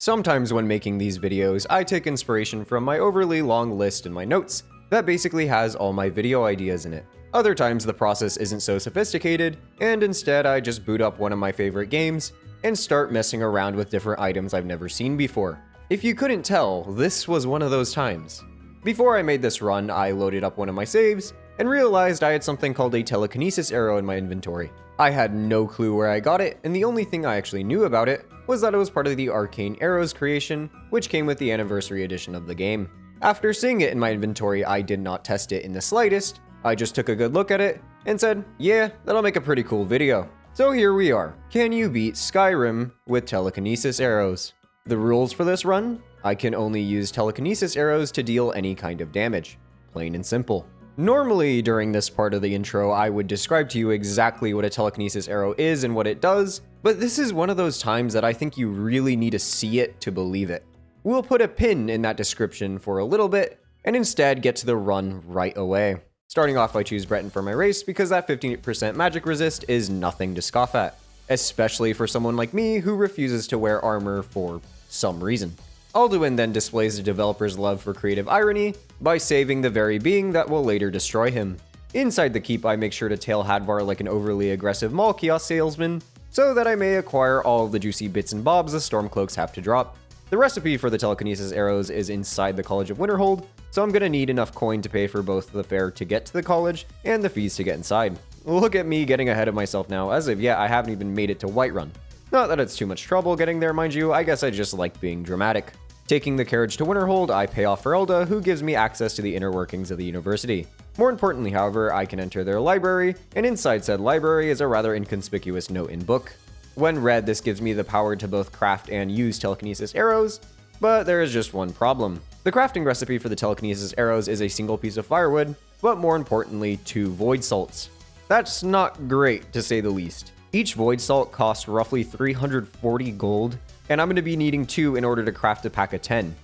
Sometimes when making these videos, I take inspiration from my overly long list in my notes that basically has all my video ideas in it. Other times the process isn't so sophisticated, and instead I just boot up one of my favorite games and start messing around with different items I've never seen before. If you couldn't tell, this was one of those times. Before I made this run, I loaded up one of my saves and realized I had something called a telekinesis arrow in my inventory. I had no clue where I got it, and the only thing I actually knew about it was that it was part of the Arcane Arrows creation, which came with the Anniversary Edition of the game. After seeing it in my inventory, I did not test it in the slightest. I just took a good look at it and said, yeah, that'll make a pretty cool video. So here we are. Can you beat Skyrim with telekinesis arrows? The rules for this run? I can only use telekinesis arrows to deal any kind of damage. Plain and simple. Normally, during this part of the intro, I would describe to you exactly what a telekinesis arrow is and what it does, but this is one of those times that I think you really need to see it to believe it. We'll put a pin in that description for a little bit, and instead get to the run right away. Starting off, I choose Breton for my race because that 15% magic resist is nothing to scoff at, especially for someone like me who refuses to wear armor for some reason. Alduin then displays the developer's love for creative irony by saving the very being that will later destroy him. Inside the keep, I make sure to tail Hadvar like an overly aggressive mall kiosk salesman, so that I may acquire all of the juicy bits and bobs the Stormcloaks have to drop. The recipe for the telekinesis arrows is inside the College of Winterhold, so I'm gonna need enough coin to pay for both the fare to get to the college and the fees to get inside. Look at me getting ahead of myself now, as of yet I haven't even made it to Whiterun. Not that it's too much trouble getting there, mind you, I guess I just like being dramatic. Taking the carriage to Winterhold, I pay off Ferelda, who gives me access to the inner workings of the university. More importantly, however, I can enter their library, and inside said library is a rather inconspicuous note in book. When read, this gives me the power to both craft and use telekinesis arrows, but there is just one problem. The crafting recipe for the telekinesis arrows is a single piece of firewood, but more importantly, 2 void salts. That's not great, to say the least. Each void salt costs roughly 340 gold, and I'm going to be needing 2 in order to craft a pack of 10.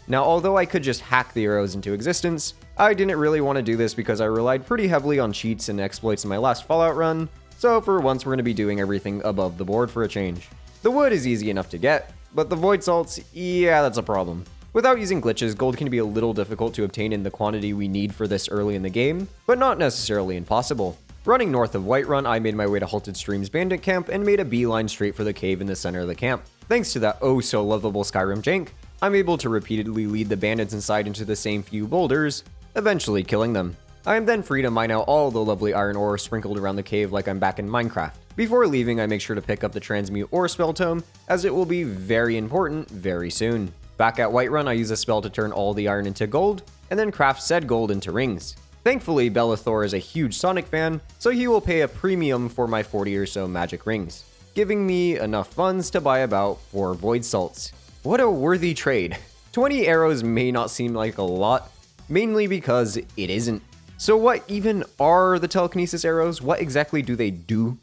Now, although I could just hack the arrows into existence, I didn't really want to do this because I relied pretty heavily on cheats and exploits in my last Fallout run, so for once we're going to be doing everything above the board for a change. The wood is easy enough to get, but the void salts, yeah, that's a problem. Without using glitches, gold can be a little difficult to obtain in the quantity we need for this early in the game, but not necessarily impossible. Running north of Whiterun, I made my way to Halted Stream's bandit camp and made a beeline straight for the cave in the center of the camp. Thanks to that oh so lovable Skyrim jank, I'm able to repeatedly lead the bandits inside into the same few boulders, eventually killing them. I am then free to mine out all the lovely iron ore sprinkled around the cave like I'm back in Minecraft. Before leaving, I make sure to pick up the transmute ore spell tome, as it will be very important very soon. Back at Whiterun, I use a spell to turn all the iron into gold, and then craft said gold into rings. Thankfully, Belethor is a huge Sonic fan, so he will pay a premium for my 40 or so magic rings, giving me enough funds to buy about 4 void salts. What a worthy trade. 20 arrows may not seem like a lot, mainly because it isn't. So what even are the telekinesis arrows? What exactly do they do?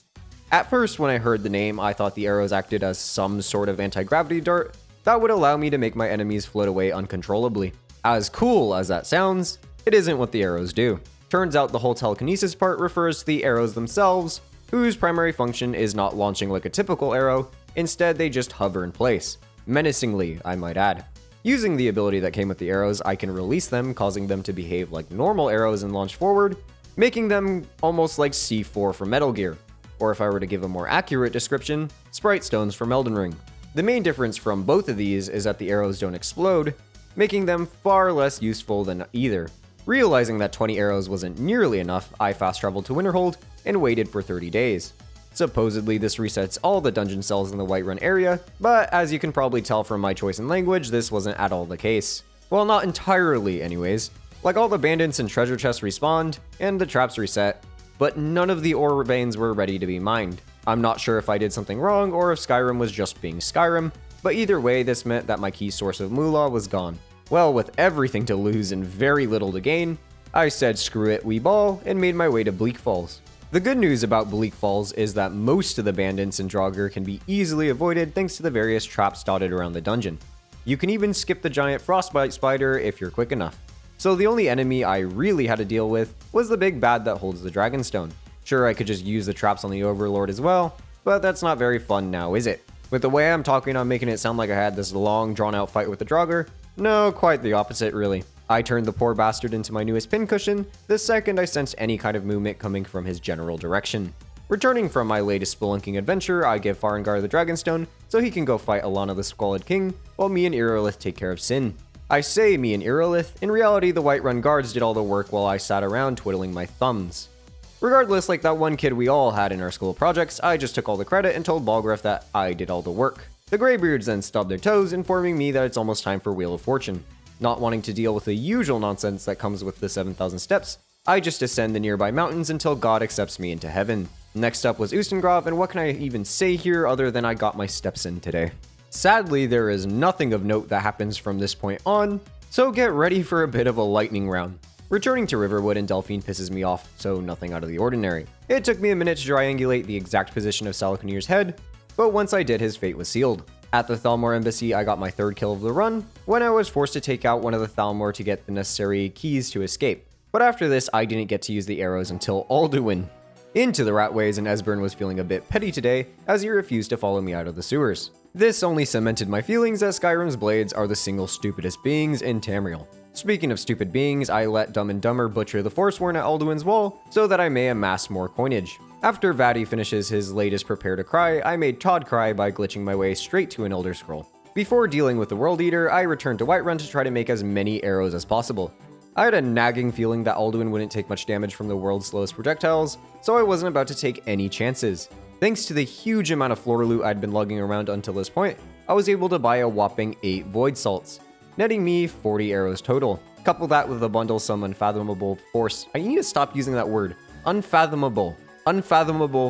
At first, when I heard the name, I thought the arrows acted as some sort of anti-gravity dart that would allow me to make my enemies float away uncontrollably. As cool as that sounds, it isn't what the arrows do. Turns out the whole telekinesis part refers to the arrows themselves, whose primary function is not launching like a typical arrow, instead they just hover in place. Menacingly, I might add. Using the ability that came with the arrows, I can release them, causing them to behave like normal arrows and launch forward, making them almost like C4 from Metal Gear, or if I were to give a more accurate description, Sprite Stones from Elden Ring. The main difference from both of these is that the arrows don't explode, making them far less useful than either. Realizing that 20 arrows wasn't nearly enough, I fast traveled to Winterhold and waited for 30 days. Supposedly this resets all the dungeon cells in the Whiterun area, but as you can probably tell from my choice in language, this wasn't at all the case. Well, not entirely anyways. Like all the bandits and treasure chests respawned, and the traps reset, but none of the ore veins were ready to be mined. I'm not sure if I did something wrong or if Skyrim was just being Skyrim, but either way this meant that my key source of moolah was gone. Well, with everything to lose and very little to gain, I said screw it, wee ball, and made my way to Bleak Falls. The good news about Bleak Falls is that most of the bandits in Draugr can be easily avoided thanks to the various traps dotted around the dungeon. You can even skip the giant frostbite spider if you're quick enough. So the only enemy I really had to deal with was the big bad that holds the Dragonstone. Sure, I could just use the traps on the Overlord as well, but that's not very fun now, is it? With the way I'm talking, I'm making it sound like I had this long, drawn-out fight with the Draugr. No, quite the opposite, really. I turned the poor bastard into my newest pincushion the second I sensed any kind of movement coming from his general direction. Returning from my latest spelunking adventure, I give Farengar the Dragonstone so he can go fight Alana the Squalid King, while me and Irilith take care of Sin. I say me and Irilith, in reality the Whiterun guards did all the work while I sat around twiddling my thumbs. Regardless, like that one kid we all had in our school projects, I just took all the credit and told Balgruuf that I did all the work. The Greybeards then stubbed their toes, informing me that it's almost time for Wheel of Fortune. Not wanting to deal with the usual nonsense that comes with the 7,000 steps, I just ascend the nearby mountains until God accepts me into heaven. Next up was Ustengrav, and what can I even say here other than I got my steps in today? Sadly, there is nothing of note that happens from this point on, so get ready for a bit of a lightning round. Returning to Riverwood and Delphine pisses me off, so nothing out of the ordinary. It took me a minute to triangulate the exact position of Salakunir's head, but once I did, his fate was sealed. At the Thalmor embassy, I got my third kill of the run, when I was forced to take out one of the Thalmor to get the necessary keys to escape. But after this, I didn't get to use the arrows until Alduin. Into the Ratways, and Esbern was feeling a bit petty today, as he refused to follow me out of the sewers. This only cemented my feelings that Skyrim's blades are the single stupidest beings in Tamriel. Speaking of stupid beings, I let Dumb and Dumber butcher the Forsworn at Alduin's wall, so that I may amass more coinage. After Vadi finishes his latest Prepare to Cry, I made Todd cry by glitching my way straight to an Elder Scroll. Before dealing with the World Eater, I returned to Whiterun to try to make as many arrows as possible. I had a nagging feeling that Alduin wouldn't take much damage from the world's slowest projectiles, so I wasn't about to take any chances. Thanks to the huge amount of floor loot I'd been lugging around until this point, I was able to buy a whopping 8 Void Salts, netting me 40 arrows total. Couple that with a bundle some unfathomable force. I need to stop using that word. Unfathomable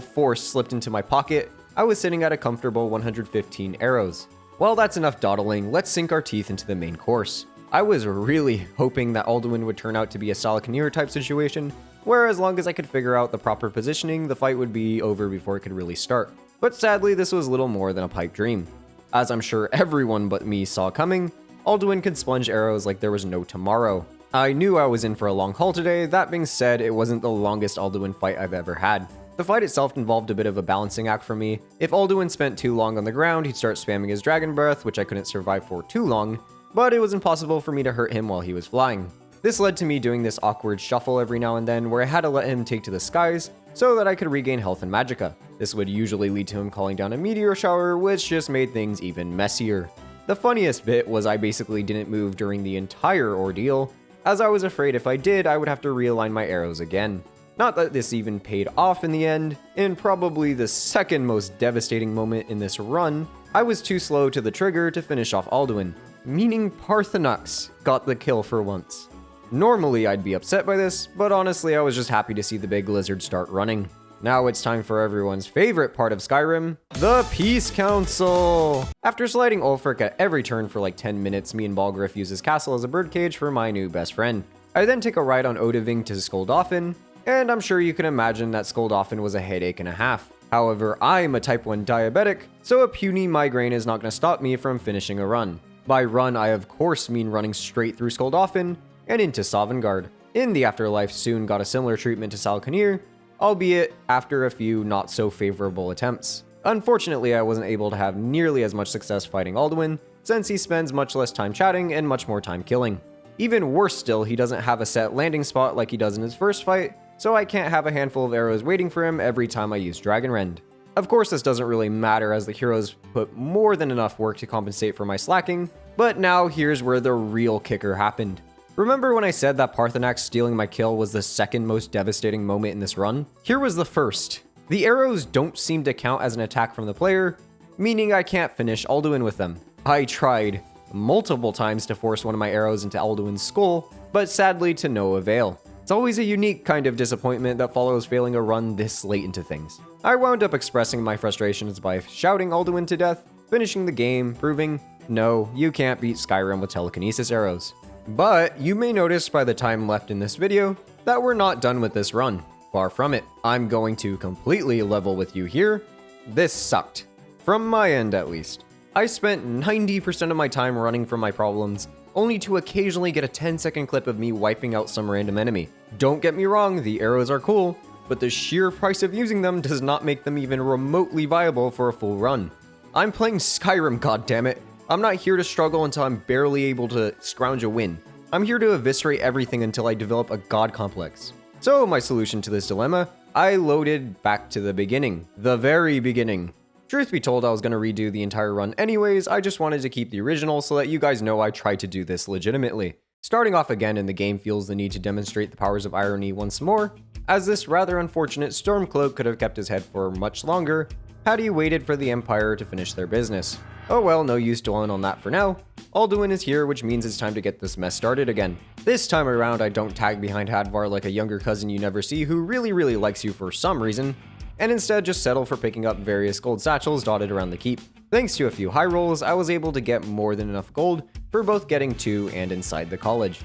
force slipped into my pocket. I was sitting at a comfortable 115 arrows. Well, that's enough dawdling. Let's sink our teeth into the main course. I was really hoping that Alduin would turn out to be a Salakunir type situation, where as long as I could figure out the proper positioning, the fight would be over before it could really start. But sadly, this was little more than a pipe dream. As I'm sure everyone but me saw coming, Alduin could splunge arrows like there was no tomorrow. I knew I was in for a long haul today. That being said, it wasn't the longest Alduin fight I've ever had. The fight itself involved a bit of a balancing act for me. If Alduin spent too long on the ground, he'd start spamming his Dragon Breath, which I couldn't survive for too long, but it was impossible for me to hurt him while he was flying. This led to me doing this awkward shuffle every now and then where I had to let him take to the skies so that I could regain health and magicka. This would usually lead to him calling down a meteor shower, which just made things even messier. The funniest bit was I basically didn't move during the entire ordeal, as I was afraid if I did, I would have to realign my arrows again. Not that this even paid off in the end. In probably the second most devastating moment in this run, I was too slow to the trigger to finish off Alduin, meaning Parthenax got the kill for once. Normally I'd be upset by this, but honestly I was just happy to see the big lizard start running. Now it's time for everyone's favorite part of Skyrim, the Peace Council! After sliding Ulfric at every turn for like 10 minutes, me and Balgruuf use his castle as a birdcage for my new best friend. I then take a ride on Odahviing to Skuldafn, and I'm sure you can imagine that Skuldafn was a headache and a half. However, I'm a type 1 diabetic, so a puny migraine is not going to stop me from finishing a run. By run, I of course mean running straight through Skuldafn and into Sovngarde. In the afterlife, soon got a similar treatment to Salakunir, albeit after a few not so favorable attempts. Unfortunately, I wasn't able to have nearly as much success fighting Alduin, since he spends much less time chatting and much more time killing. Even worse still, he doesn't have a set landing spot like he does in his first fight, so I can't have a handful of arrows waiting for him every time I use Dragonrend. Of course, this doesn't really matter as the heroes put more than enough work to compensate for my slacking, but now here's where the real kicker happened. Remember when I said that Parthenax stealing my kill was the second most devastating moment in this run? Here was the first. The arrows don't seem to count as an attack from the player, meaning I can't finish Alduin with them. I tried multiple times to force one of my arrows into Alduin's skull, but sadly to no avail. It's always a unique kind of disappointment that follows failing a run this late into things. I wound up expressing my frustrations by shouting Alduin to death, finishing the game, proving, no, you can't beat Skyrim with telekinesis arrows. But you may notice by the time left in this video that we're not done with this run. Far from it. I'm going to completely level with you here. This sucked. From my end at least. I spent 90% of my time running from my problems, only to occasionally get a 10-second clip of me wiping out some random enemy. Don't get me wrong, the arrows are cool, but the sheer price of using them does not make them even remotely viable for a full run. I'm playing Skyrim, goddammit. I'm not here to struggle until I'm barely able to scrounge a win. I'm here to eviscerate everything until I develop a god complex. So my solution to this dilemma, I loaded back to the beginning. The very beginning. Truth be told, I was going to redo the entire run anyways, I just wanted to keep the original so that you guys know I tried to do this legitimately. Starting off again in the game feels the need to demonstrate the powers of irony once more, as this rather unfortunate Stormcloak could have kept his head for much longer had he waited for the Empire to finish their business. Oh well, no use dwelling on that for now. Alduin is here, which means it's time to get this mess started again. This time around, I don't tag behind Hadvar like a younger cousin you never see who really likes you for some reason, and instead just settle for picking up various gold satchels dotted around the keep. Thanks to a few high rolls, I was able to get more than enough gold for both getting to and inside the college.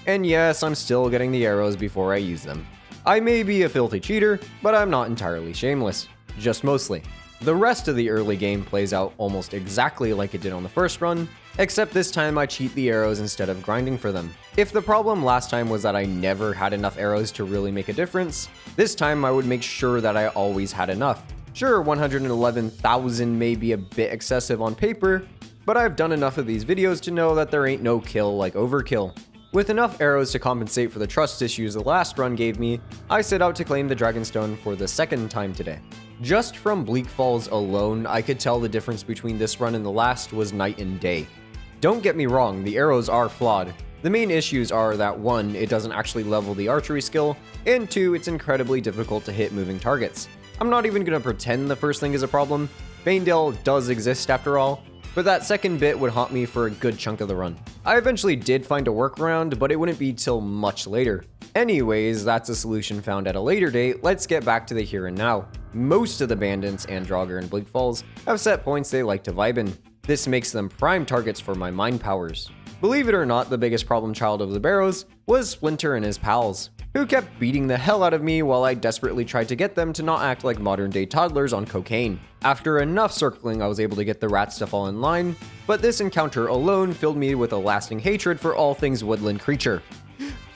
And yes, I'm still getting the arrows before I use them. I may be a filthy cheater, but I'm not entirely shameless. Just mostly. The rest of the early game plays out almost exactly like it did on the first run, except this time I cheat the arrows instead of grinding for them. If the problem last time was that I never had enough arrows to really make a difference, this time I would make sure that I always had enough. Sure, 111,000 may be a bit excessive on paper, but I've done enough of these videos to know that there ain't no kill like overkill. With enough arrows to compensate for the trust issues the last run gave me, I set out to claim the Dragonstone for the second time today. Just from Bleak Falls alone, I could tell the difference between this run and the last was night and day. Don't get me wrong, the arrows are flawed. The main issues are that 1, it doesn't actually level the archery skill, and 2, it's incredibly difficult to hit moving targets. I'm not even gonna pretend the first thing is a problem. Faendale does exist after all, but that second bit would haunt me for a good chunk of the run. I eventually did find a workaround, but it wouldn't be till much later. Anyways, that's a solution found at a later date. Let's get back to the here and now. Most of the bandits and Draugr in Bleak Falls have set points they like to vibe in. This makes them prime targets for my mind powers. Believe it or not, the biggest problem child of the Barrows was Splinter and his pals, who kept beating the hell out of me while I desperately tried to get them to not act like modern day toddlers on cocaine. After enough circling, I was able to get the rats to fall in line, but this encounter alone filled me with a lasting hatred for all things woodland creature.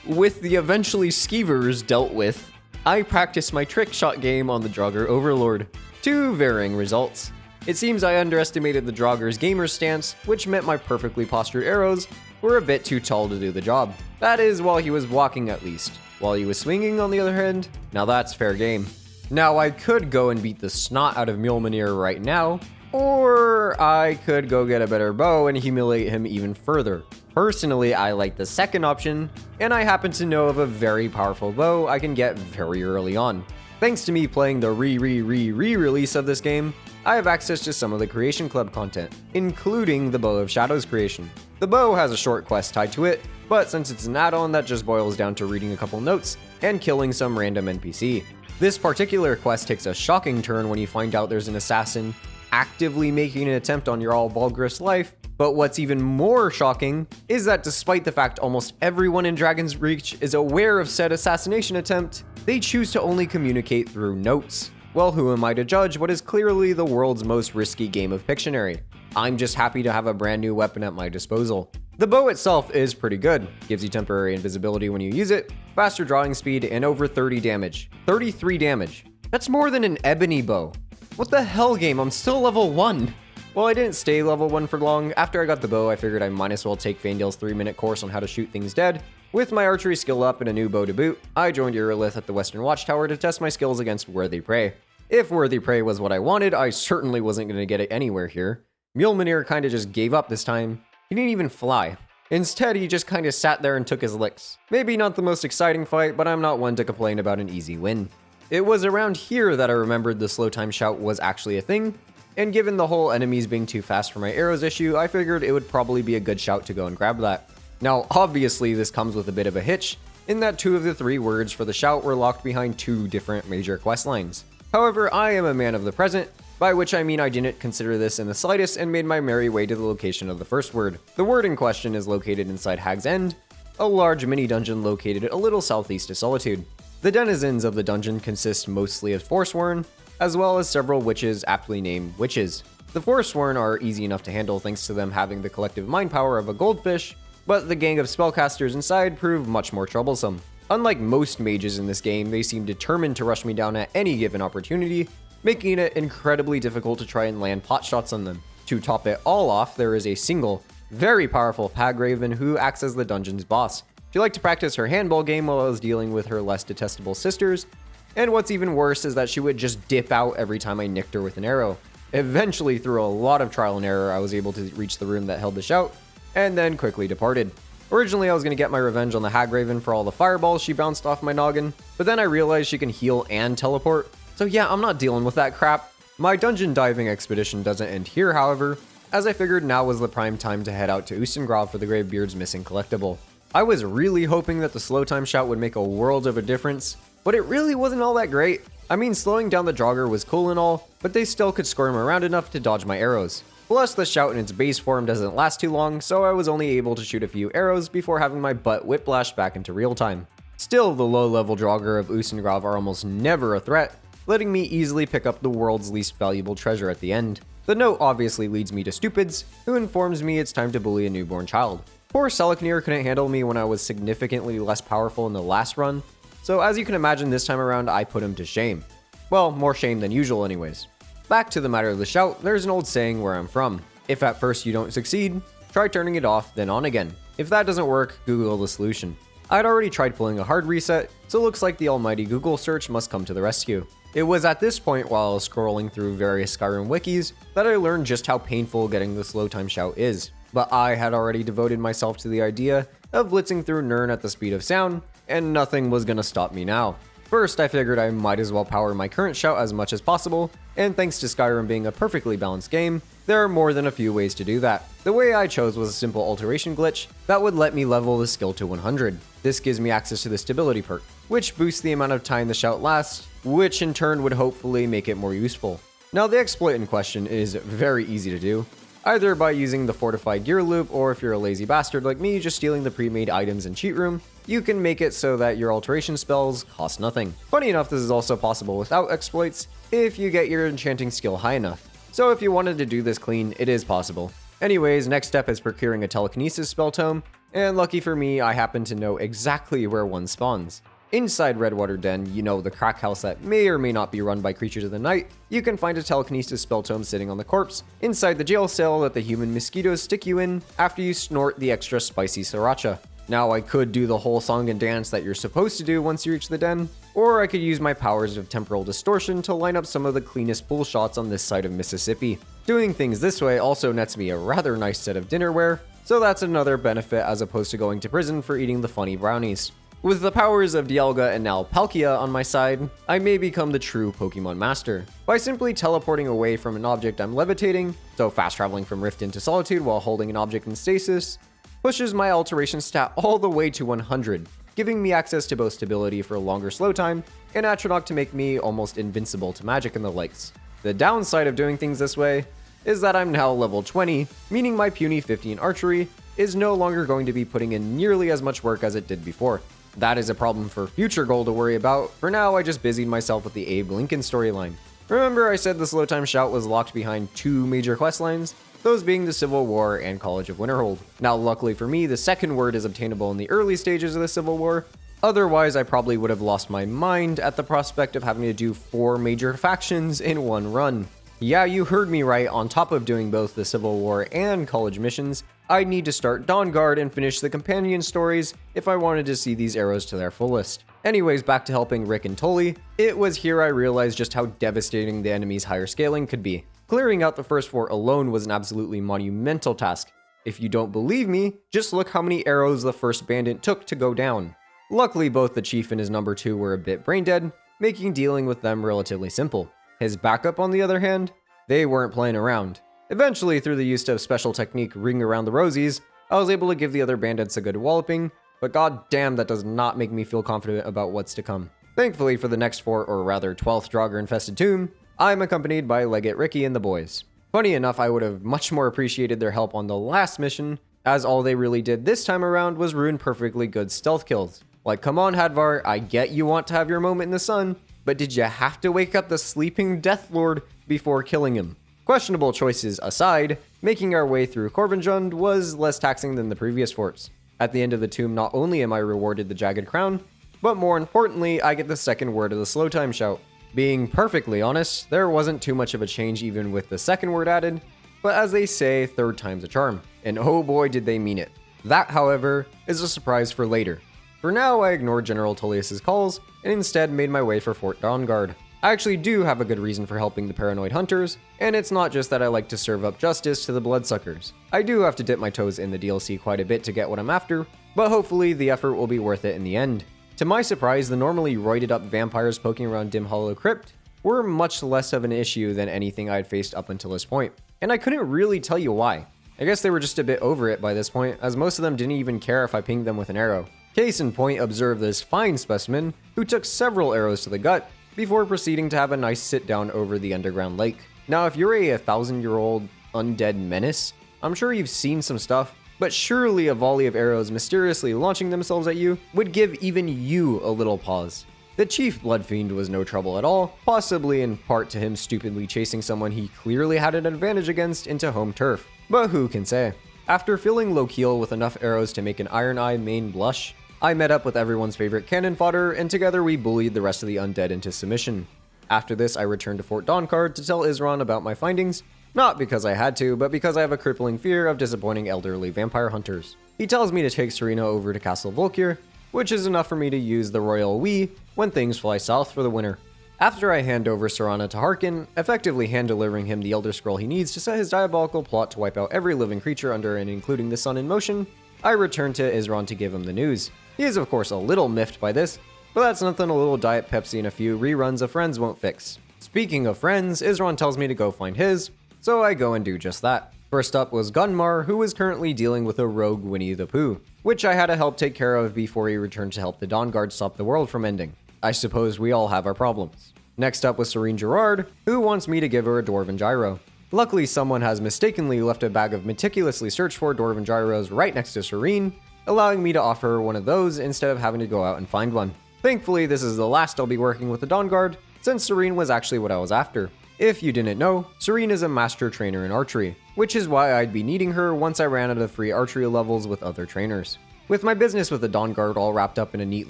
With the eventually skeevers dealt with, I practiced my trick shot game on the Draugr Overlord, to varying results. It seems I underestimated the Draugr's gamer stance, which meant my perfectly postured arrows were a bit too tall to do the job. That is, while he was walking at least. While he was swinging, on the other hand, now that's fair game. Now I could go and beat the snot out of Mjolnir right now, or I could go get a better bow and humiliate him even further. Personally, I like the second option, and I happen to know of a very powerful bow I can get very early on. Thanks to me playing the re-release of this game, I have access to some of the Creation Club content, including the Bow of Shadows creation. The bow has a short quest tied to it, but since it's an add-on, that just boils down to reading a couple notes and killing some random NPC. This particular quest takes a shocking turn when you find out there's an assassin actively making an attempt on your Balgrif's life, but what's even more shocking is that despite the fact almost everyone in Dragon's Reach is aware of said assassination attempt, they choose to only communicate through notes. Well, who am I to judge what is clearly the world's most risky game of Pictionary? I'm just happy to have a brand new weapon at my disposal. The bow itself is pretty good, gives you temporary invisibility when you use it, faster drawing speed, and over 30 damage. 33 damage. That's more than an ebony bow. What the hell, game? I'm still level 1. Well, I didn't stay level 1 for long. After I got the bow, I figured I might as well take Faendale's 3-minute course on how to shoot things dead. With my archery skill up and a new bow to boot, I joined Irilith at the Western Watchtower to test my skills against Worthy Prey. If Worthy Prey was what I wanted, I certainly wasn't going to get it anywhere here. Mjolnir kinda just gave up this time. He didn't even fly. Instead, he just kinda sat there and took his licks. Maybe not the most exciting fight, but I'm not one to complain about an easy win. It was around here that I remembered the slow time shout was actually a thing, and given the whole enemies being too fast for my arrows issue, I figured it would probably be a good shout to go and grab that. Now, obviously, this comes with a bit of a hitch, in that 2 of the 3 words for the shout were locked behind 2 different major quest lines. However, I am a man of the present, by which I mean I didn't consider this in the slightest and made my merry way to the location of the first word. The word in question is located inside Hag's End, a large mini-dungeon located a little southeast of Solitude. The denizens of the dungeon consist mostly of Forsworn, as well as several witches aptly named witches. The Forsworn are easy enough to handle thanks to them having the collective mind power of a goldfish, but the gang of spellcasters inside prove much more troublesome. Unlike most mages in this game, they seem determined to rush me down at any given opportunity, making it incredibly difficult to try and land pot shots on them. To top it all off, there is a single, very powerful Pagraven who acts as the dungeon's boss. She liked to practice her handball game while I was dealing with her less detestable sisters, and what's even worse is that she would just dip out every time I nicked her with an arrow. Eventually, through a lot of trial and error, I was able to reach the room that held the shout, and then quickly departed. Originally, I was going to get my revenge on the Hagraven for all the fireballs she bounced off my noggin, but then I realized she can heal and teleport, so yeah, I'm not dealing with that crap. My dungeon diving expedition doesn't end here, however, as I figured now was the prime time to head out to Sovngarde for the Greybeards' missing collectible. I was really hoping that the slow time shout would make a world of a difference, but it really wasn't all that great. I mean, slowing down the Draugr was cool and all, but they still could squirm around enough to dodge my arrows. Plus, the shout in its base form doesn't last too long, so I was only able to shoot a few arrows before having my butt whiplashed back into real time. Still, the low-level Draugr of Sovngarde are almost never a threat, letting me easily pick up the world's least valuable treasure at the end. The note obviously leads me to Stupids, who informs me it's time to bully a newborn child. Poor Seleknir couldn't handle me when I was significantly less powerful in the last run, so as you can imagine this time around I put him to shame. Well, more shame than usual anyways. Back to the matter of the shout, there's an old saying where I'm from. If at first you don't succeed, try turning it off, then on again. If that doesn't work, Google the solution. I'd already tried pulling a hard reset, so it looks like the almighty Google search must come to the rescue. It was at this point while I was scrolling through various Skyrim wikis that I learned just how painful getting the slow time shout is. But I had already devoted myself to the idea of blitzing through Nirn at the speed of sound, and nothing was gonna stop me now. First, I figured I might as well power my current shout as much as possible, and thanks to Skyrim being a perfectly balanced game, there are more than a few ways to do that. The way I chose was a simple alteration glitch that would let me level the skill to 100. This gives me access to the stability perk, which boosts the amount of time the shout lasts, which in turn would hopefully make it more useful. Now the exploit in question is very easy to do, either by using the fortified gear loop, or if you're a lazy bastard like me just stealing the pre-made items in cheat room, you can make it so that your alteration spells cost nothing. Funny enough, this is also possible without exploits if you get your enchanting skill high enough. So if you wanted to do this clean, it is possible. Anyways, next step is procuring a Telekinesis spell tome, and lucky for me, I happen to know exactly where one spawns. Inside Redwater Den, you know, the crack house that may or may not be run by creatures of the night, you can find a Telekinesis spell tome sitting on the corpse, inside the jail cell that the human mosquitoes stick you in after you snort the extra spicy sriracha. Now I could do the whole song and dance that you're supposed to do once you reach the den, or I could use my powers of temporal distortion to line up some of the cleanest pool shots on this side of Mississippi. Doing things this way also nets me a rather nice set of dinnerware, so that's another benefit as opposed to going to prison for eating the funny brownies. With the powers of Dialga and now Palkia on my side, I may become the true Pokemon Master. By simply teleporting away from an object I'm levitating, so fast traveling from Rift into Solitude while holding an object in stasis, pushes my alteration stat all the way to 100, giving me access to both stability for a longer slow time, and Atronach to make me almost invincible to magic and the likes. The downside of doing things this way is that I'm now level 20, meaning my puny 50 in archery is no longer going to be putting in nearly as much work as it did before. That is a problem for future goal to worry about. For now, I just busied myself with the Abe Lincoln storyline. Remember I said the slow time shout was locked behind two major questlines? Those being the Civil War and College of Winterhold. Now luckily for me, the second word is obtainable in the early stages of the Civil War. Otherwise, I probably would have lost my mind at the prospect of having to do 4 major factions in one run. Yeah, you heard me right, on top of doing both the Civil War and college missions, I'd need to start Dawnguard and finish the companion stories if I wanted to see these arrows to their fullest. Anyways, back to helping Rick and Tully. It was here I realized just how devastating the enemy's higher scaling could be. Clearing out the first 4 alone was an absolutely monumental task. If you don't believe me, just look how many arrows the first bandit took to go down. Luckily, both the chief and his number 2 were a bit brain dead, making dealing with them relatively simple. His backup, on the other hand, they weren't playing around. Eventually, through the use of special technique Ring Around the Rosies, I was able to give the other bandits a good walloping, but goddamn that does not make me feel confident about what's to come. Thankfully for the next 4, or rather 12th Draugr-infested tomb, I'm accompanied by Legate Ricky and the boys. Funny enough, I would have much more appreciated their help on the last mission, as all they really did this time around was ruin perfectly good stealth kills. Like, come on Hadvar, I get you want to have your moment in the sun, but did you have to wake up the sleeping Death Lord before killing him? Questionable choices aside, making our way through Corvinjund was less taxing than the previous forts. At the end of the tomb, not only am I rewarded the Jagged Crown, but more importantly, I get the second word of the slow time shout. Being perfectly honest, there wasn't too much of a change even with the second word added, but as they say, third time's a charm, and oh boy did they mean it. That, however, is a surprise for later. For now, I ignored General Tullius's calls and instead made my way for Fort Dawnguard. I actually do have a good reason for helping the paranoid hunters, and it's not just that I like to serve up justice to the bloodsuckers. I do have to dip my toes in the DLC quite a bit to get what I'm after, but hopefully the effort will be worth it in the end. To my surprise, the normally roided up vampires poking around Dim Hollow Crypt were much less of an issue than anything I'd faced up until this point, and I couldn't really tell you why. I guess they were just a bit over it by this point, as most of them didn't even care if I pinged them with an arrow. Case in point, observe this fine specimen who took several arrows to the gut before proceeding to have a nice sit down over the underground lake. Now, if you're a 1,000-year-old undead menace, I'm sure you've seen some stuff, but surely a volley of arrows mysteriously launching themselves at you would give even you a little pause. The chief blood fiend was no trouble at all, possibly in part to him stupidly chasing someone he clearly had an advantage against into home turf. But who can say? After filling Lokil with enough arrows to make an Iron Eye main blush, I met up with everyone's favorite cannon fodder, and together we bullied the rest of the undead into submission. After this, I returned to Fort Dawnguard to tell Isran about my findings, not because I had to, but because I have a crippling fear of disappointing elderly vampire hunters. He tells me to take Serena over to Castle Volkir, which is enough for me to use the royal we when things fly south for the winter. After I hand over Serana to Harkin, effectively hand-delivering him the Elder Scroll he needs to set his diabolical plot to wipe out every living creature under and including the sun in motion, I return to Isran to give him the news. He is of course a little miffed by this, but that's nothing a little Diet Pepsi and a few reruns of Friends won't fix. Speaking of friends, Isran tells me to go find his, so I go and do just that. First up was Gunmar, who was currently dealing with a rogue Winnie the Pooh, which I had to help take care of before he returned to help the Dawnguard stop the world from ending. I suppose we all have our problems. Next up was Serene Gerard, who wants me to give her a Dwarven Gyro. Luckily, someone has mistakenly left a bag of meticulously searched for Dwarven Gyros right next to Serene, allowing me to offer her one of those instead of having to go out and find one. Thankfully, this is the last I'll be working with the Dawnguard, since Serene was actually what I was after. If you didn't know, Serene is a master trainer in archery, which is why I'd be needing her once I ran out of free archery levels with other trainers. With my business with the Dawnguard all wrapped up in a neat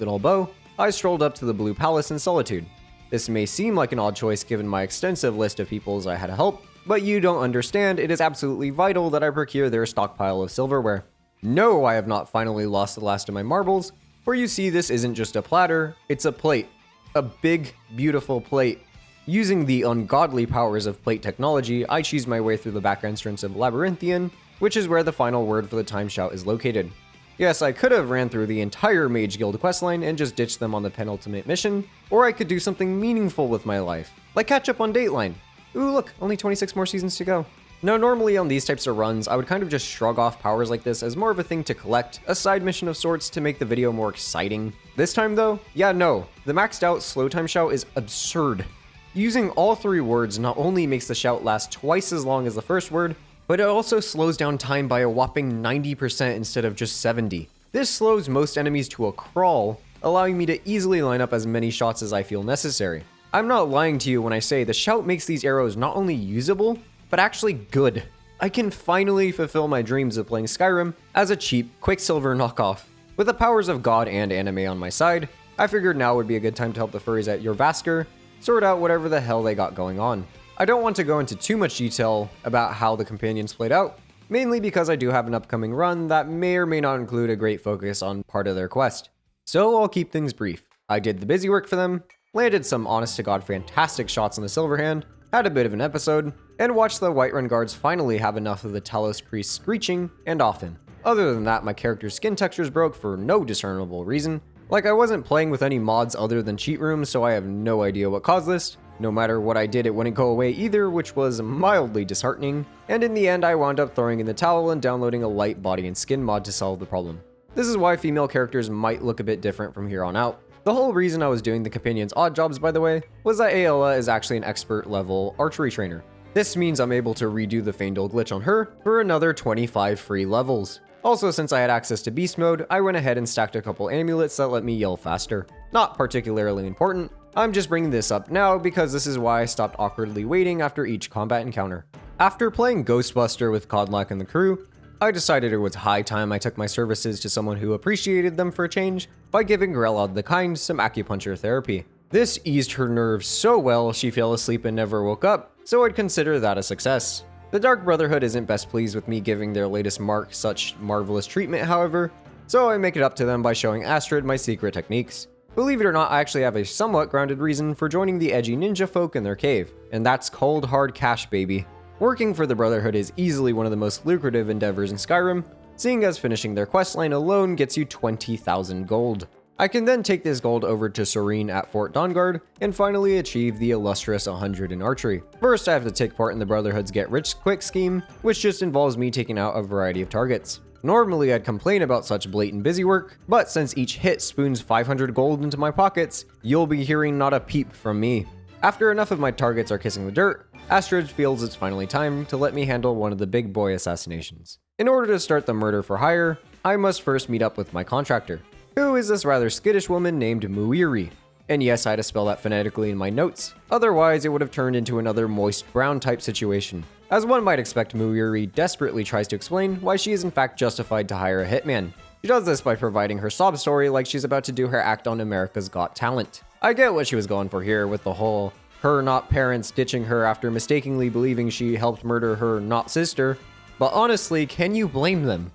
little bow, I strolled up to the Blue Palace in Solitude. This may seem like an odd choice given my extensive list of peoples I had to help, but you don't understand, it is absolutely vital that I procure their stockpile of silverware. No, I have not finally lost the last of my marbles, for you see this isn't just a platter, it's a plate. A big, beautiful plate. Using the ungodly powers of plate technology, I cheese my way through the back entrance of Labyrinthian, which is where the final word for the time shout is located. Yes, I could have ran through the entire Mage Guild questline and just ditched them on the penultimate mission, or I could do something meaningful with my life, like catch up on Dateline. Ooh look, only 26 more seasons to go. Now normally on these types of runs, I would kind of just shrug off powers like this as more of a thing to collect, a side mission of sorts to make the video more exciting. This time though, yeah no, the maxed out slow time shout is absurd. Using all three words not only makes the shout last twice as long as the first word, but it also slows down time by a whopping 90% instead of just 70. This slows most enemies to a crawl, allowing me to easily line up as many shots as I feel necessary. I'm not lying to you when I say the shout makes these arrows not only usable, but actually good. I can finally fulfill my dreams of playing Skyrim as a cheap, Quicksilver knockoff. With the powers of God and anime on my side, I figured now would be a good time to help the furries at Jorvaskr sort out whatever the hell they got going on. I don't want to go into too much detail about how the companions played out, mainly because I do have an upcoming run that may or may not include a great focus on part of their quest. So I'll keep things brief. I did the busy work for them, landed some honest to god fantastic shots on the Silverhand, had a bit of an episode, and watched the Whiterun guards finally have enough of the Talos priest screeching and often. Other than that, my character's skin textures broke for no discernible reason. Like I wasn't playing with any mods other than cheat rooms, so I have no idea what caused this. No matter what I did, it wouldn't go away either, which was mildly disheartening, and in the end I wound up throwing in the towel and downloading a light body and skin mod to solve the problem. This is why female characters might look a bit different from here on out. The whole reason I was doing the companions' odd jobs, by the way, was that Aella is actually an expert level archery trainer. This means I'm able to redo the Faendal glitch on her for another 25 free levels. Also, since I had access to beast mode, I went ahead and stacked a couple amulets that let me yell faster. Not particularly important, I'm just bringing this up now because this is why I stopped awkwardly waiting after each combat encounter. After playing Ghostbuster with Kodlak and the crew, I decided it was high time I took my services to someone who appreciated them for a change by giving Grelod the Kind some acupuncture therapy. This eased her nerves so well she fell asleep and never woke up, so I'd consider that a success. The Dark Brotherhood isn't best pleased with me giving their latest mark such marvelous treatment, however, so I make it up to them by showing Astrid my secret techniques. Believe it or not, I actually have a somewhat grounded reason for joining the edgy ninja folk in their cave, and that's cold hard cash, baby. Working for the Brotherhood is easily one of the most lucrative endeavors in Skyrim, seeing as finishing their questline alone gets you 20,000 gold. I can then take this gold over to Serene at Fort Dawnguard, and finally achieve the illustrious 100 in archery. First, I have to take part in the Brotherhood's Get Rich Quick scheme, which just involves me taking out a variety of targets. Normally, I'd complain about such blatant busy work, but since each hit spoons 500 gold into my pockets, you'll be hearing not a peep from me. After enough of my targets are kissing the dirt, Astrid feels it's finally time to let me handle one of the big boy assassinations. In order to start the murder for hire, I must first meet up with my contractor, who is this rather skittish woman named Muiri. And yes, I had to spell that phonetically in my notes, otherwise it would have turned into another moist brown type situation. As one might expect, Muiri desperately tries to explain why she is in fact justified to hire a hitman. She does this by providing her sob story like she's about to do her act on America's Got Talent. I get what she was going for here with the whole her not parents ditching her after mistakenly believing she helped murder her not sister, but honestly, can you blame them?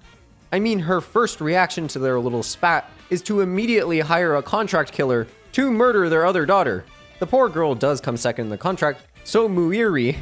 I mean, her first reaction to their little spat is to immediately hire a contract killer to murder their other daughter. The poor girl does come second in the contract, so Muiri,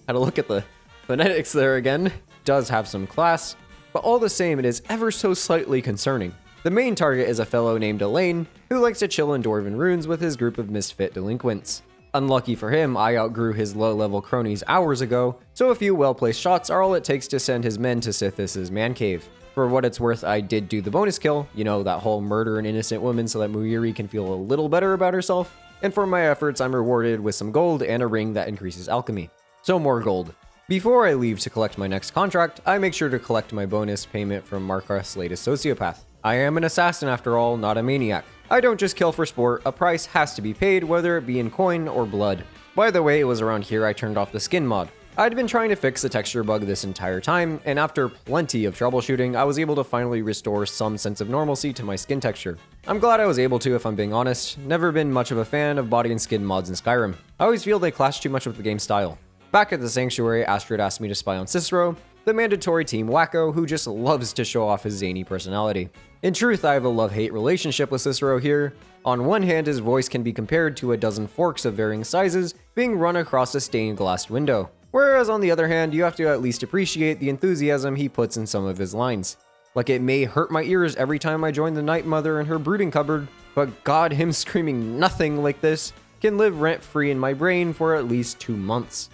had to look at the phonetics there again, does have some class, but all the same it is ever so slightly concerning. The main target is a fellow named Elaine, who likes to chill in Dwarven ruins with his group of misfit delinquents. Unlucky for him, I outgrew his low-level cronies hours ago, so a few well-placed shots are all it takes to send his men to Sithis' man cave. For what it's worth, I did do the bonus kill, you know, that whole murder an innocent woman so that Muiri can feel a little better about herself, and for my efforts I'm rewarded with some gold and a ring that increases alchemy. So more gold. Before I leave to collect my next contract, I make sure to collect my bonus payment from Markarth's latest sociopath. I am an assassin after all, not a maniac. I don't just kill for sport, a price has to be paid whether it be in coin or blood. By the way, it was around here I turned off the skin mod. I'd been trying to fix the texture bug this entire time, and after plenty of troubleshooting, I was able to finally restore some sense of normalcy to my skin texture. I'm glad I was able to, if I'm being honest. Never been much of a fan of body and skin mods in Skyrim. I always feel they clash too much with the game's style. Back at the Sanctuary, Astrid asked me to spy on Cicero, the mandatory team wacko who just loves to show off his zany personality. In truth, I have a love-hate relationship with Cicero here. On one hand, his voice can be compared to a dozen forks of varying sizes being run across a stained glass window. Whereas on the other hand, you have to at least appreciate the enthusiasm he puts in some of his lines. Like, it may hurt my ears every time I join the Night Mother in her brooding cupboard, but god, him screaming nothing like this can live rent-free in my brain for at least 2 months.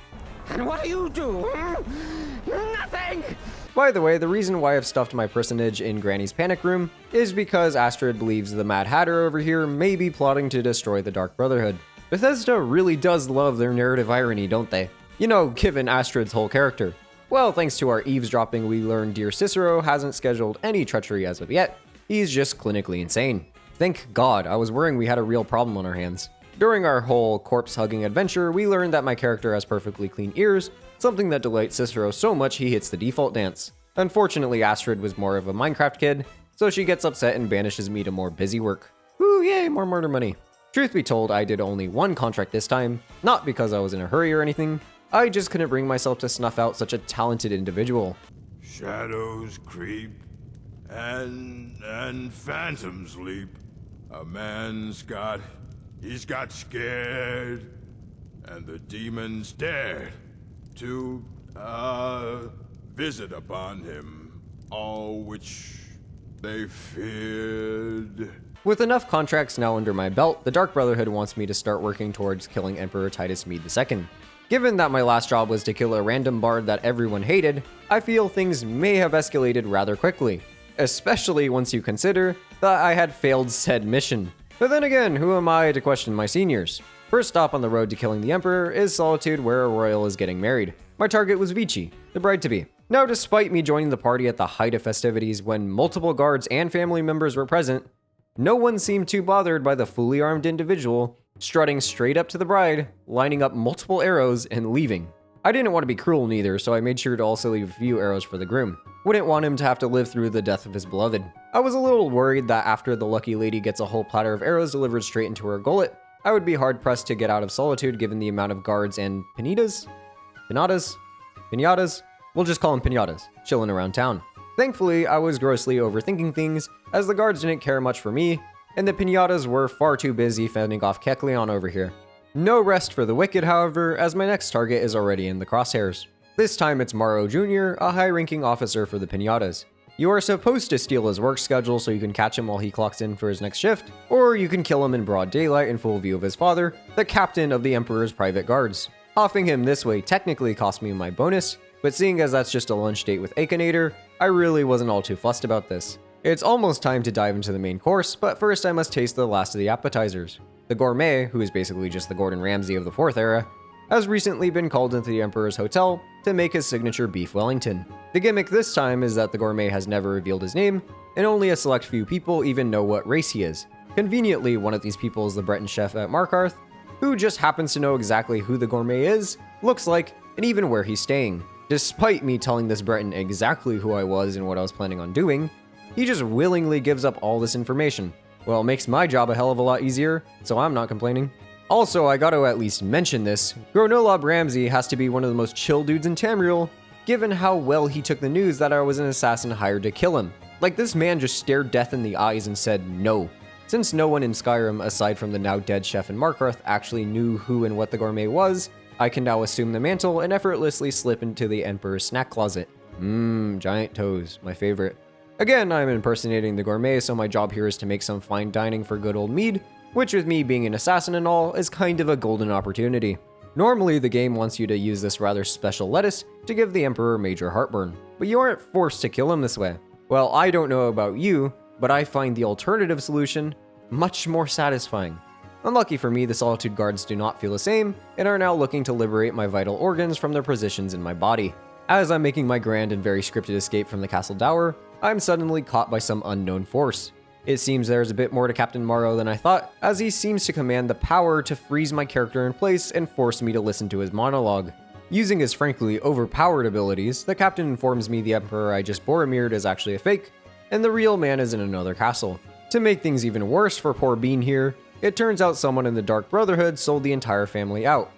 And what do you do? Nothing! By the way, the reason why I've stuffed my personage in Granny's panic room is because Astrid believes the Mad Hatter over here may be plotting to destroy the Dark Brotherhood. Bethesda really does love their narrative irony, don't they? You know, given Astrid's whole character. Well, thanks to our eavesdropping, we learned dear Cicero hasn't scheduled any treachery as of yet. He's just clinically insane. Thank God, I was worrying we had a real problem on our hands. During our whole corpse-hugging adventure, we learned that my character has perfectly clean ears, something that delights Cicero so much he hits the default dance. Unfortunately, Astrid was more of a Minecraft kid, so she gets upset and banishes me to more busy work. Woo, yay, more murder money. Truth be told, I did only one contract this time, not because I was in a hurry or anything. I just couldn't bring myself to snuff out such a talented individual. Shadows creep and phantoms leap. A man's got scared, and the demons dared to visit upon him, all which they feared. With enough contracts now under my belt, the Dark Brotherhood wants me to start working towards killing Emperor Titus Mede II. Given that my last job was to kill a random bard that everyone hated, I feel things may have escalated rather quickly, especially once you consider that I had failed said mission. But then again, who am I to question my seniors? First stop on the road to killing the Emperor is Solitude, where a royal is getting married. My target was Vici, the bride-to-be. Now, despite me joining the party at the height of festivities when multiple guards and family members were present, no one seemed too bothered by the fully armed individual strutting straight up to the bride, lining up multiple arrows, and leaving. I didn't want to be cruel neither, so I made sure to also leave a few arrows for the groom. Wouldn't want him to have to live through the death of his beloved. I was a little worried that after the lucky lady gets a whole platter of arrows delivered straight into her gullet, I would be hard-pressed to get out of Solitude given the amount of guards and pinatas? Pinatas? We'll just call them pinatas, chilling around town. Thankfully, I was grossly overthinking things, as the guards didn't care much for me, and the pinatas were far too busy fending off Kecleon over here. No rest for the wicked, however, as my next target is already in the crosshairs. This time it's Morrow Jr., a high-ranking officer for the pinatas. You are supposed to steal his work schedule so you can catch him while he clocks in for his next shift, or you can kill him in broad daylight in full view of his father, the captain of the Emperor's private guards. Offing him this way technically cost me my bonus, but seeing as that's just a lunch date with Akinator, I really wasn't all too fussed about this. It's almost time to dive into the main course, but first I must taste the last of the appetizers. The gourmet, who is basically just the Gordon Ramsay of the 4th era, has recently been called into the Emperor's hotel to make his signature beef Wellington. The gimmick this time is that the gourmet has never revealed his name, and only a select few people even know what race he is. Conveniently, one of these people is the Breton chef at Markarth, who just happens to know exactly who the gourmet is, looks like, and even where he's staying. Despite me telling this Breton exactly who I was and what I was planning on doing, he just willingly gives up all this information. Well, it makes my job a hell of a lot easier, so I'm not complaining. Also, I gotta at least mention this, Gronolob Ramsay has to be one of the most chill dudes in Tamriel, given how well he took the news that I was an assassin hired to kill him. Like, this man just stared death in the eyes and said no. Since no one in Skyrim, aside from the now dead chef in Markarth, actually knew who and what the gourmet was, I can now assume the mantle and effortlessly slip into the Emperor's snack closet. Giant toes, my favorite. Again, I'm impersonating the gourmet, so my job here is to make some fine dining for good old mead, which with me being an assassin and all, is kind of a golden opportunity. Normally, the game wants you to use this rather special lettuce to give the Emperor major heartburn, but you aren't forced to kill him this way. Well, I don't know about you, but I find the alternative solution much more satisfying. Unlucky for me, the Solitude guards do not feel the same, and are now looking to liberate my vital organs from their positions in my body. As I'm making my grand and very scripted escape from the castle dower, I'm suddenly caught by some unknown force. It seems there's a bit more to Captain Morrow than I thought, as he seems to command the power to freeze my character in place and force me to listen to his monologue. Using his frankly overpowered abilities, the captain informs me the Emperor I just Boromired is actually a fake, and the real man is in another castle. To make things even worse for poor Bean here, it turns out someone in the Dark Brotherhood sold the entire family out.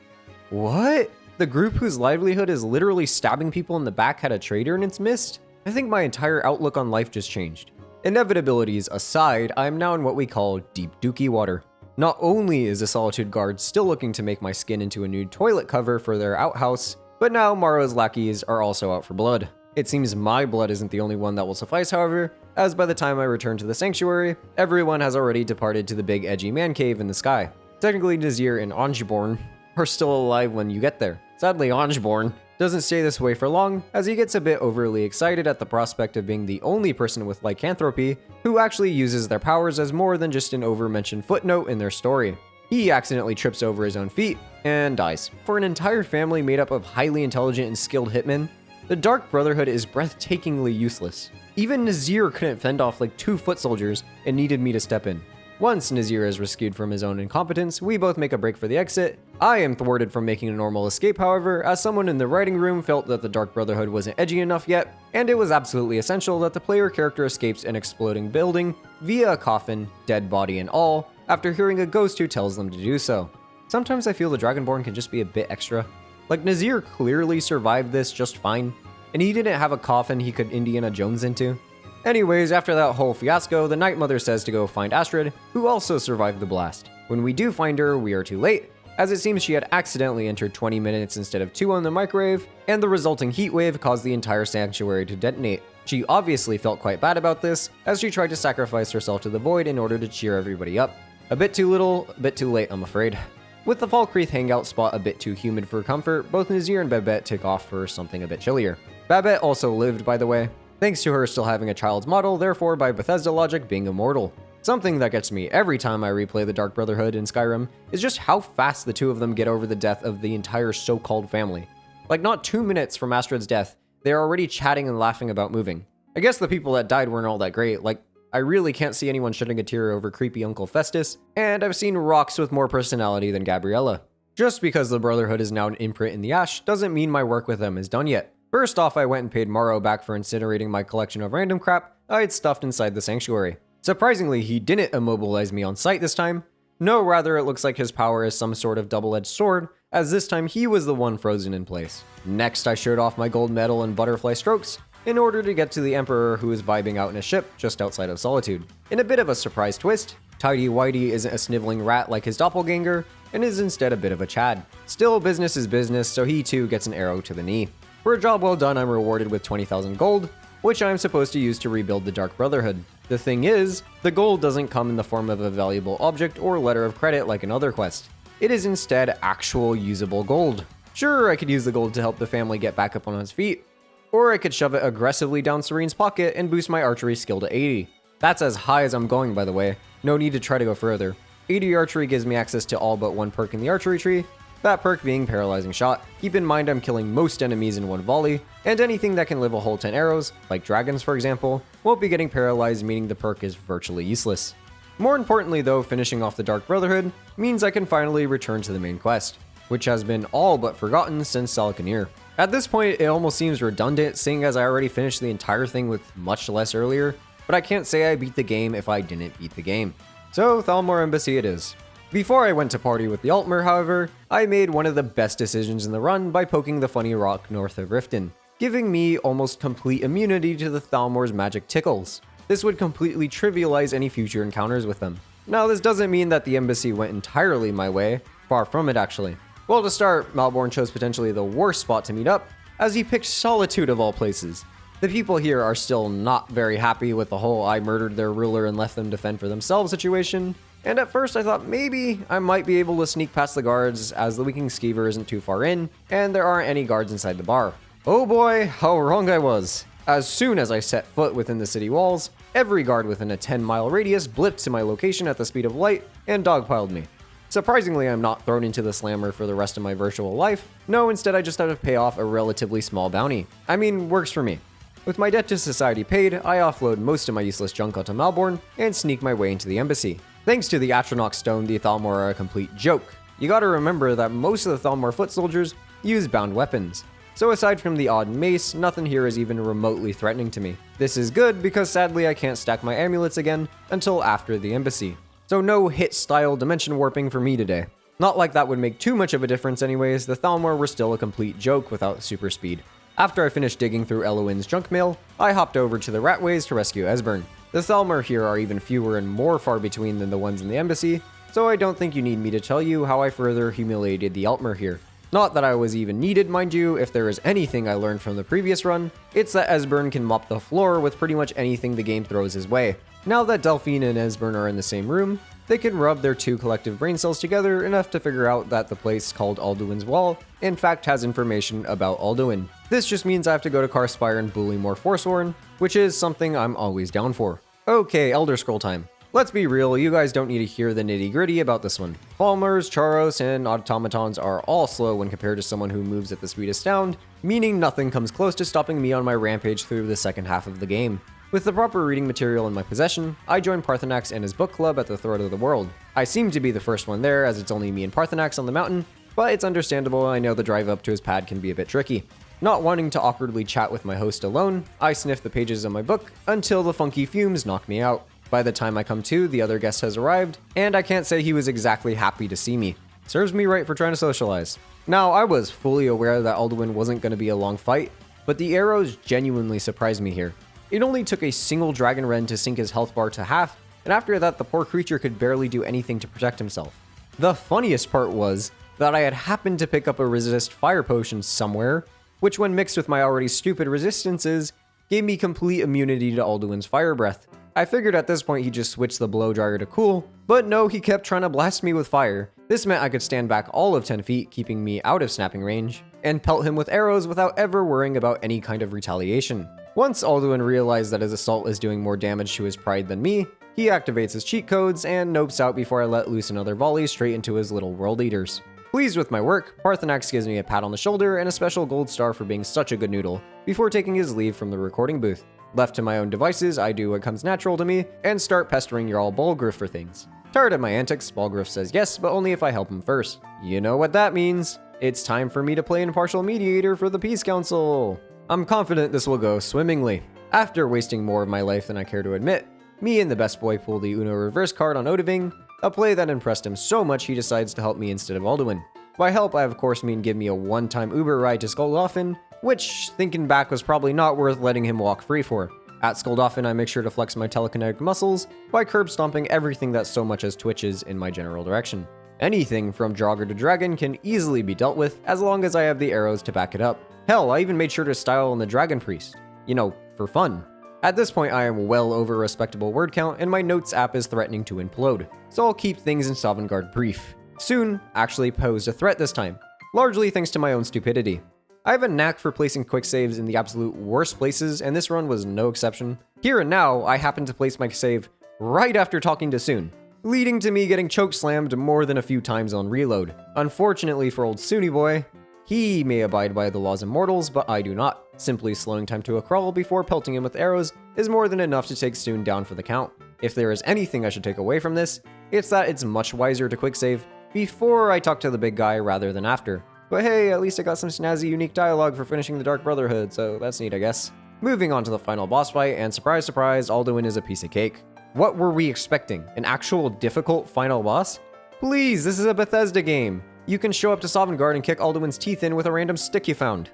What? The group whose livelihood is literally stabbing people in the back had a traitor in its midst? I think my entire outlook on life just changed. Inevitabilities aside, I am now in what we call deep dookie water. Not only is the Solitude Guard still looking to make my skin into a new toilet cover for their outhouse, but now Morrow's lackeys are also out for blood. It seems my blood isn't the only one that will suffice, however, as by the time I return to the sanctuary, everyone has already departed to the big edgy man cave in the sky. Technically, Nazir and Angeborn are still alive when you get there. Sadly, Angeborn doesn't stay this way for long, as he gets a bit overly excited at the prospect of being the only person with lycanthropy who actually uses their powers as more than just an overmentioned footnote in their story. He accidentally trips over his own feet and dies. For an entire family made up of highly intelligent and skilled hitmen, the Dark Brotherhood is breathtakingly useless. Even Nazir couldn't fend off like 2 foot soldiers and needed me to step in. Once Nazir is rescued from his own incompetence, we both make a break for the exit. I am thwarted from making a normal escape, however, as someone in the writing room felt that the Dark Brotherhood wasn't edgy enough yet, and it was absolutely essential that the player character escapes an exploding building via a coffin, dead body and all, after hearing a ghost who tells them to do so. Sometimes I feel the Dragonborn can just be a bit extra. Like, Nazir clearly survived this just fine, and he didn't have a coffin he could Indiana Jones into. Anyways, after that whole fiasco, the Night Mother says to go find Astrid, who also survived the blast. When we do find her, we are too late, as it seems she had accidentally entered 20 minutes instead of 2 on the microwave, and the resulting heat wave caused the entire sanctuary to detonate. She obviously felt quite bad about this, as she tried to sacrifice herself to the void in order to cheer everybody up. A bit too little, a bit too late, I'm afraid. With the Falkreath hangout spot a bit too humid for comfort, both Nazir and Babette take off for something a bit chillier. Babette also lived, by the way, thanks to her still having a child's model, therefore by Bethesda logic being immortal. Something that gets me every time I replay the Dark Brotherhood in Skyrim is just how fast the two of them get over the death of the entire so-called family. Like, not 2 minutes from Astrid's death, they're already chatting and laughing about moving. I guess the people that died weren't all that great, like, I really can't see anyone shedding a tear over creepy Uncle Festus, and I've seen rocks with more personality than Gabriella. Just because the Brotherhood is now an imprint in the ash doesn't mean my work with them is done yet. First off, I went and paid Morrow back for incinerating my collection of random crap I had stuffed inside the sanctuary. Surprisingly, he didn't immobilize me on sight this time. No, rather it looks like his power is some sort of double-edged sword, as this time he was the one frozen in place. Next, I showed off my gold medal and butterfly strokes in order to get to the Emperor, who is vibing out in a ship just outside of Solitude. In a bit of a surprise twist, Tidy Whitey isn't a sniveling rat like his doppelganger, and is instead a bit of a Chad. Still, business is business, so he too gets an arrow to the knee. For a job well done, I'm rewarded with 20,000 gold, which I'm supposed to use to rebuild the Dark Brotherhood. The thing is, the gold doesn't come in the form of a valuable object or letter of credit like another quest. It is instead actual usable gold. Sure, I could use the gold to help the family get back up on its feet, or I could shove it aggressively down Serene's pocket and boost my archery skill to 80. That's as high as I'm going, by the way. No need to try to go further. 80 archery gives me access to all but one perk in the archery tree, that perk being paralyzing shot. Keep in mind I'm killing most enemies in one volley, and anything that can live a whole 10 arrows, like dragons for example, won't be getting paralyzed, meaning the perk is virtually useless. More importantly though, finishing off the Dark Brotherhood means I can finally return to the main quest, which has been all but forgotten since Salaknir. At this point, it almost seems redundant, seeing as I already finished the entire thing with much less earlier, but I can't say I beat the game if I didn't beat the game. So, Thalmor Embassy it is. Before I went to party with the Altmer, however, I made one of the best decisions in the run by poking the funny rock north of Riften, giving me almost complete immunity to the Thalmor's magic tickles. This would completely trivialize any future encounters with them. Now, this doesn't mean that the embassy went entirely my way, far from it actually. Well, to start, Malborn chose potentially the worst spot to meet up, as he picked Solitude of all places. The people here are still not very happy with the whole I murdered their ruler and left them to fend for themselves situation, and at first I thought maybe I might be able to sneak past the guards as the Weaking Skeever isn't too far in, and there aren't any guards inside the bar. Oh boy, how wrong I was. As soon as I set foot within the city walls, every guard within a 10-mile radius blipped to my location at the speed of light and dogpiled me. Surprisingly, I'm not thrown into the slammer for the rest of my virtual life. No, instead I just have to pay off a relatively small bounty. I mean, works for me. With my debt to society paid, I offload most of my useless junk onto Malborn and sneak my way into the embassy. Thanks to the Atronach stone, the Thalmor are a complete joke. You gotta remember that most of the Thalmor foot soldiers use bound weapons. So aside from the odd mace, nothing here is even remotely threatening to me. This is good because sadly I can't stack my amulets again until after the embassy. So no hit-style dimension warping for me today. Not like that would make too much of a difference anyways, the Thalmor were still a complete joke without super speed. After I finished digging through Eloin's junk mail, I hopped over to the Ratways to rescue Esbern. The Thalmor here are even fewer and more far between than the ones in the embassy, so I don't think you need me to tell you how I further humiliated the Altmer here. Not that I was even needed, mind you. If there is anything I learned from the previous run, it's that Esbern can mop the floor with pretty much anything the game throws his way. Now that Delphine and Esbern are in the same room, they can rub their two collective brain cells together enough to figure out that the place called Alduin's Wall in fact has information about Alduin. This just means I have to go to Karspire and bully more Forsworn, which is something I'm always down for. Okay, Elder Scroll time. Let's be real, you guys don't need to hear the nitty gritty about this one. Falmers, Charos, and automatons are all slow when compared to someone who moves at the speed of sound, meaning nothing comes close to stopping me on my rampage through the second half of the game. With the proper reading material in my possession, I joined Parthenax and his book club at the Throat of the World. I seem to be the first one there as it's only me and Parthenax on the mountain, but it's understandable. I know the drive up to his pad can be a bit tricky. Not wanting to awkwardly chat with my host alone, I sniff the pages of my book until the funky fumes knock me out. By the time I come to, the other guest has arrived, and I can't say he was exactly happy to see me. Serves me right for trying to socialize. Now, I was fully aware that Alduin wasn't going to be a long fight, but the arrows genuinely surprised me here. It only took a single dragon wren to sink his health bar to half, and after that the poor creature could barely do anything to protect himself. The funniest part was that I had happened to pick up a resist fire potion somewhere, which when mixed with my already stupid resistances, gave me complete immunity to Alduin's fire breath. I figured at this point he'd just switch the blow dryer to cool, but no, he kept trying to blast me with fire. This meant I could stand back all of 10 feet, keeping me out of snapping range, and pelt him with arrows without ever worrying about any kind of retaliation. Once Alduin realized that his assault is doing more damage to his pride than me, he activates his cheat codes and nopes out before I let loose another volley straight into his little world eaters. Pleased with my work, Parthenax gives me a pat on the shoulder and a special gold star for being such a good noodle, before taking his leave from the recording booth. Left to my own devices, I do what comes natural to me, and start pestering Jarl Balgriff for things. Tired of my antics, Balgriff says yes, but only if I help him first. You know what that means. It's time for me to play impartial mediator for the Peace Council. I'm confident this will go swimmingly. After wasting more of my life than I care to admit, Me and the best boy pull the Uno reverse card on Odiving, a play that impressed him so much he decides to help me instead of Alduin. By help, I of course mean give me a one-time Uber ride to Skuldhofen, which, thinking back, was probably not worth letting him walk free for. At Skuldhofen, I make sure to flex my telekinetic muscles by curb stomping everything that so much as twitches in my general direction. Anything from Draugr to Dragon can easily be dealt with as long as I have the arrows to back it up. Hell, I even made sure to style on the Dragon Priest. You know, for fun. At this point, I am well over a respectable word count and my notes app is threatening to implode, so I'll keep things in Sovngarde brief. Soon actually posed a threat this time, largely thanks to my own stupidity. I have a knack for placing quick saves in the absolute worst places, and this run was no exception. Here and now, I happen to place my save right after talking to Soon, leading to me getting chokeslammed more than a few times on reload. Unfortunately for old Soonie boy, he may abide by the laws of mortals, but I do not. Simply slowing time to a crawl before pelting him with arrows is more than enough to take Soon down for the count. If there is anything I should take away from this, it's that it's much wiser to quick save before I talk to the big guy rather than after. But hey, at least I got some snazzy unique dialogue for finishing the Dark Brotherhood, so that's neat I guess. Moving on to the final boss fight, and surprise surprise, Alduin is a piece of cake. What were we expecting? An actual difficult final boss? Please, this is a Bethesda game. You can show up to Sovngarde and kick Alduin's teeth in with a random stick you found.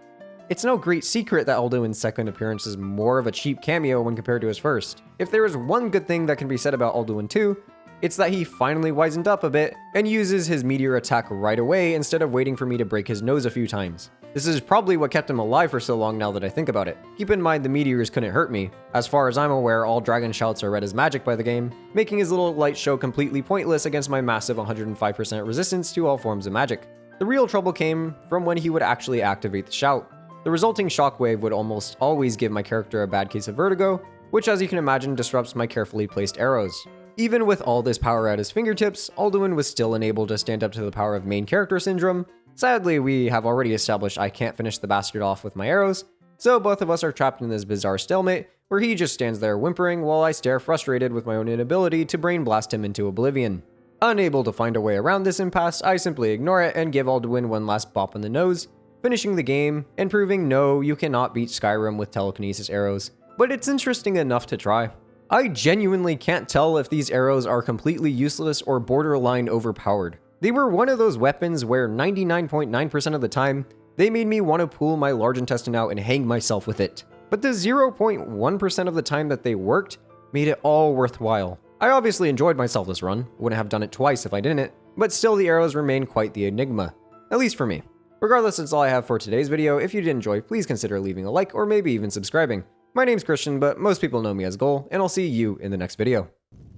It's no great secret that Alduin's second appearance is more of a cheap cameo when compared to his first. If there is one good thing that can be said about Alduin 2, it's that he finally wisened up a bit and uses his meteor attack right away instead of waiting for me to break his nose a few times. This is probably what kept him alive for so long now that I think about it. Keep in mind the meteors couldn't hurt me. As far as I'm aware, all dragon shouts are read as magic by the game, making his little light show completely pointless against my massive 105% resistance to all forms of magic. The real trouble came from when he would actually activate the shout. The resulting shockwave would almost always give my character a bad case of vertigo, which as you can imagine disrupts my carefully placed arrows. Even with all this power at his fingertips, Alduin was still unable to stand up to the power of main character syndrome. Sadly, we have already established I can't finish the bastard off with my arrows, so both of us are trapped in this bizarre stalemate where he just stands there whimpering while I stare frustrated with my own inability to brain blast him into oblivion. Unable to find a way around this impasse, I simply ignore it and give Alduin one last bop on the nose, finishing the game and proving no, you cannot beat Skyrim with telekinesis arrows, but it's interesting enough to try. I genuinely can't tell if these arrows are completely useless or borderline overpowered. They were one of those weapons where 99.9% of the time, they made me want to pull my large intestine out and hang myself with it. But the 0.1% of the time that they worked made it all worthwhile. I obviously enjoyed myself this run, wouldn't have done it twice if I didn't, but still the arrows remain quite the enigma. At least for me. Regardless, that's all I have for today's video. If you did enjoy, please consider leaving a like or maybe even subscribing. My name's Christian, but most people know me as aGhoul, and I'll see you in the next video.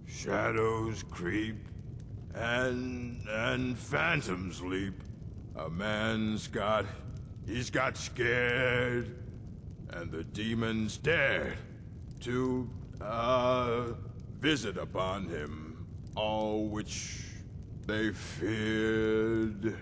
Shadows creep and phantoms leap. A man's got scared, and the demons dared to visit upon him all which they feared.